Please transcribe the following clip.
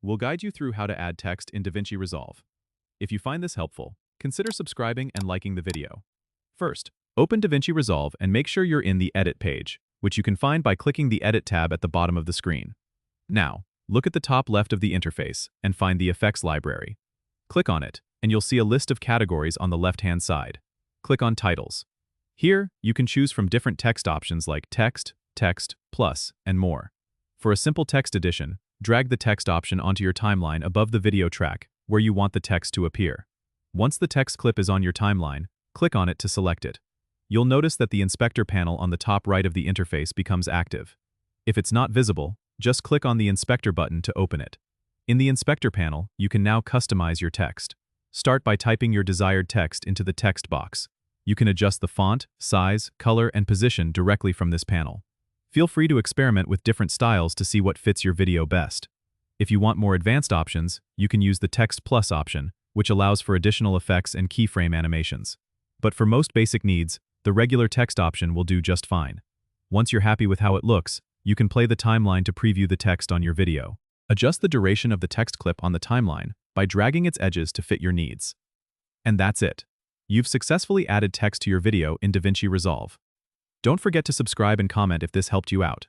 we'll guide you through how to add text in DaVinci Resolve. If you find this helpful, consider subscribing and liking the video. First, open DaVinci Resolve and make sure you're in the Edit page, which you can find by clicking the Edit tab at the bottom of the screen. Now, look at the top left of the interface and find the Effects library. Click on it, and you'll see a list of categories on the left-hand side. Click on Titles. Here, you can choose from different text options like Text, Text, Plus, and more. For a simple text edition, drag the text option onto your timeline above the video track where you want the text to appear. Once the text clip is on your timeline, click on it to select it. You'll notice that the inspector panel on the top right of the interface becomes active. If it's not visible, just click on the inspector button to open it. In the inspector panel, you can now customize your text. Start by typing your desired text into the text box. You can adjust the font, size, color, and position directly from this panel. Feel free to experiment with different styles to see what fits your video best. If you want more advanced options, you can use the Text Plus option, which allows for additional effects and keyframe animations. But for most basic needs, the regular text option will do just fine. Once you're happy with how it looks, you can play the timeline to preview the text on your video. Adjust the duration of the text clip on the timeline by dragging its edges to fit your needs. And that's it. You've successfully added text to your video in DaVinci Resolve. Don't forget to subscribe and comment if this helped you out.